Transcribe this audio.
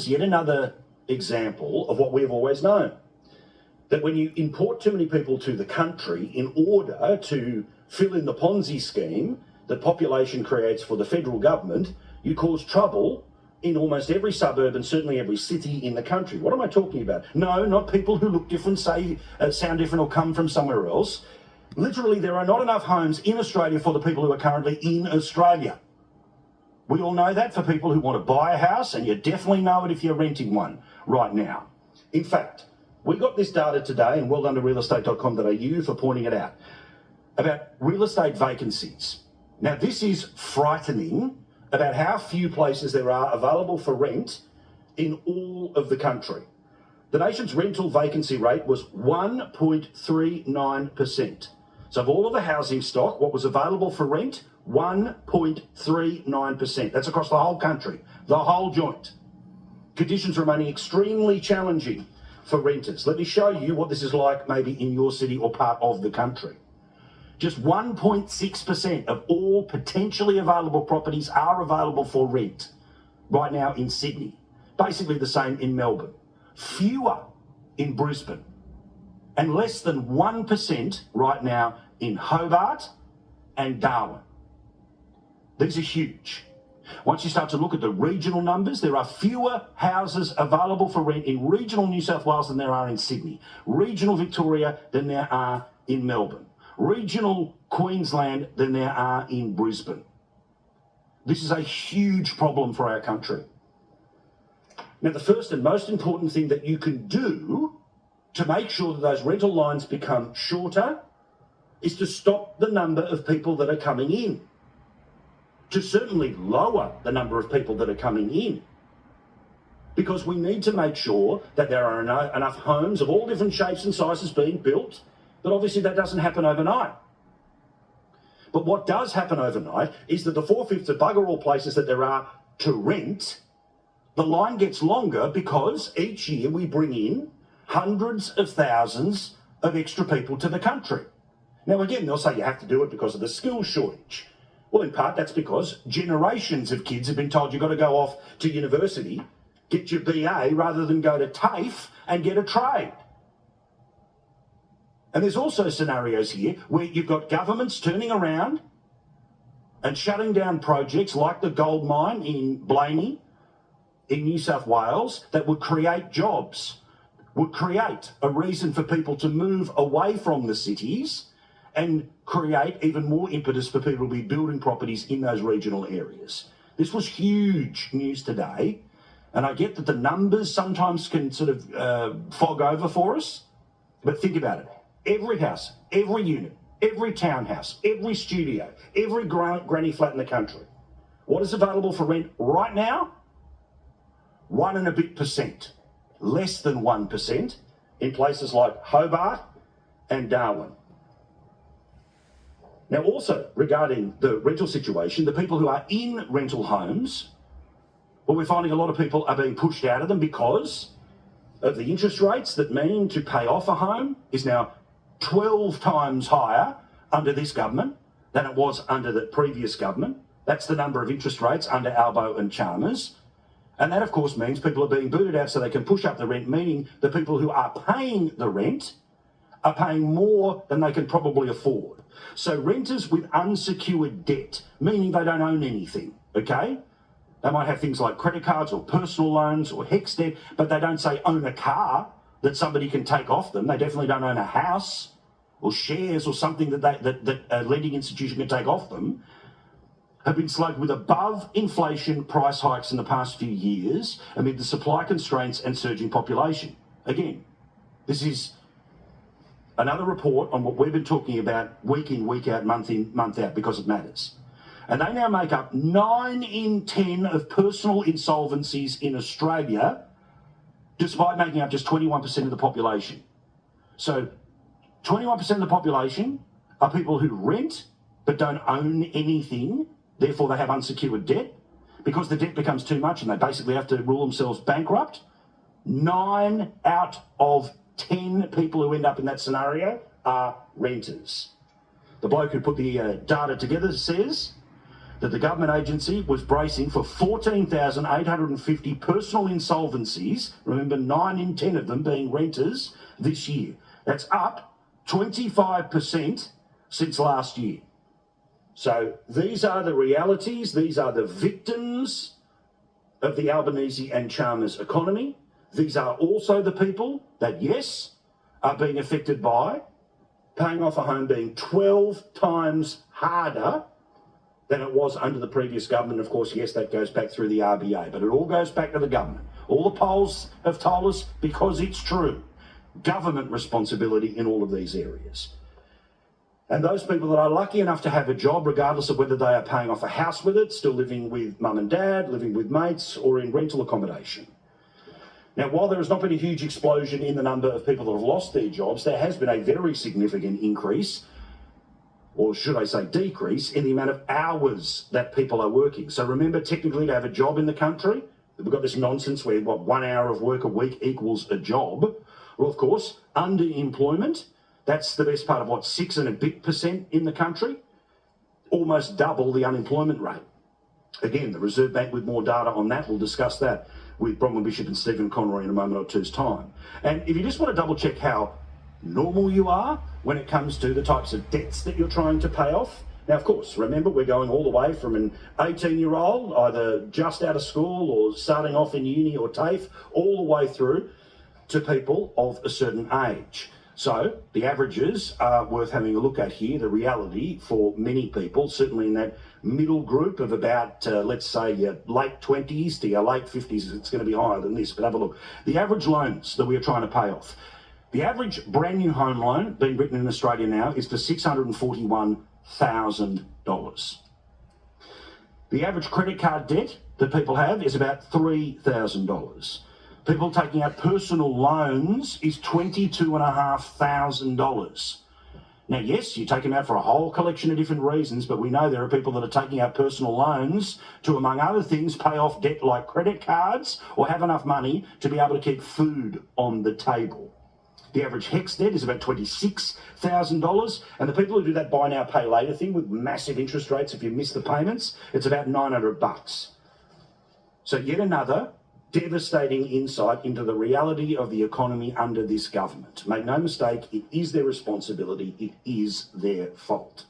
Yet another example of what we have always known, that when you import too many people to the country in order to fill in the Ponzi scheme that population creates for the federal government, you cause trouble in almost every suburb and certainly every city in the country. What am I talking about? No, not people who look different, sound different or come from somewhere else. Literally, there are not enough homes in Australia for the people who are currently in Australia. We all know that for people who want to buy a house, and you definitely know it if you're renting one right now. In fact, we got this data today, and well done to realestate.com.au for pointing it out, about real estate vacancies. Now, this is frightening about how few places there are available for rent in all of the country. The nation's rental vacancy rate was 1.39%. So of all of the housing stock, what was available for rent, 1.39%. That's across the whole country, the whole joint. Conditions remaining extremely challenging for renters. Let me show you what this is like maybe in your city or part of the country. Just 1.6% of all potentially available properties are available for rent right now in Sydney. Basically the same in Melbourne. Fewer in Brisbane. And less than 1% right now in Hobart and Darwin. These are huge. Once you start to look at the regional numbers, there are fewer houses available for rent in regional New South Wales than there are in Sydney, regional Victoria than there are in Melbourne, regional Queensland than there are in Brisbane. This is a huge problem for our country. Now, the first and most important thing that you can do to make sure that those rental lines become shorter is to stop the number of people that are coming in, to certainly lower the number of people that are coming in, because we need to make sure that there are enough homes of all different shapes and sizes being built, but obviously that doesn't happen overnight. But what does happen overnight is that the 4/5 of bugger all places that there are to rent, the line gets longer because each year we bring in hundreds of thousands of extra people to the country. Now, again, they'll say you have to do it because of the skills shortage. Well, in part, that's because generations of kids have been told you've got to go off to university, get your BA, rather than go to TAFE and get a trade. And there's also scenarios here where you've got governments turning around and shutting down projects like the gold mine in Blaney in New South Wales that would create jobs, would create a reason for people to move away from the cities and create even more impetus for people to be building properties in those regional areas. This was huge news today, and I get that the numbers sometimes can sort of fog over for us, but think about it. Every house, every unit, every townhouse, every studio, every granny flat in the country, what is available for rent right now? 1 and a bit percent, less than 1% in places like Hobart and Darwin. Now, also regarding the rental situation, the people who are in rental homes, well, we're finding a lot of people are being pushed out of them because of the interest rates that mean to pay off a home is now 12 times higher under this government than it was under the previous government. That's the number of interest rates under Albo and Chalmers. And that, of course, means people are being booted out so they can push up the rent, meaning the people who are paying the rent are paying more than they can probably afford. So renters with unsecured debt, meaning they don't own anything, okay? They might have things like credit cards or personal loans or HEX debt, but they don't say own a car that somebody can take off them. They definitely don't own a house or shares or something that a lending institution can take off them, have been slugged with above inflation price hikes in the past few years amid the supply constraints and surging population. Again, this is another report on what we've been talking about week in, week out, month in, month out, because it matters. And they now make up 9 in 10 of personal insolvencies in Australia, despite making up just 21% of the population. So 21% of the population are people who rent but don't own anything, therefore they have unsecured debt. Because the debt becomes too much and they basically have to rule themselves bankrupt, 9 out of 10 people who end up in that scenario are renters. The bloke who put the data together says that the government agency was bracing for 14,850 personal insolvencies, remember 9 in 10 of them being renters, this year. That's up 25% since last year. So these are the realities, these are the victims of the Albanese and Chalmers economy. These are also the people that, yes, are being affected by paying off a home being 12 times harder than it was under the previous government. Of course, yes, that goes back through the RBA, but it all goes back to the government. All the polls have told us, because it's true, government responsibility in all of these areas. And those people that are lucky enough to have a job, regardless of whether they are paying off a house with it, still living with mum and dad, living with mates, or in rental accommodation. Now, while there has not been a huge explosion in the number of people that have lost their jobs, there has been a very significant increase, or should I say decrease, in the amount of hours that people are working. So remember, technically, to have a job in the country, we've got this nonsense where, 1 hour of work a week equals a job. Well, of course, underemployment, that's the best part of 6 and a bit% in the country, almost double the unemployment rate. Again, the Reserve Bank with more data on that, we'll discuss that with Bronwyn Bishop and Stephen Conroy in a moment or two's time. And if you just want to double check how normal you are when it comes to the types of debts that you're trying to pay off. Now, of course, remember, we're going all the way from an 18-year-old, either just out of school or starting off in uni or TAFE, all the way through to people of a certain age. So the averages are worth having a look at here. The reality for many people, certainly in that middle group of about, let's say, your late 20s to your late 50s, it's going to be higher than this, but have a look. The average loans that we are trying to pay off. The average brand new home loan being written in Australia now is for $641,000. The average credit card debt that people have is about $3,000. People taking out personal loans is $22,500. Now, yes, you take them out for a whole collection of different reasons, but we know there are people that are taking out personal loans to, among other things, pay off debt like credit cards or have enough money to be able to keep food on the table. The average HEX debt is about $26,000, and the people who do that buy now, pay later thing with massive interest rates if you miss the payments, it's about $900. So yet another devastating insight into the reality of the economy under this government. Make no mistake, it is their responsibility, it is their fault.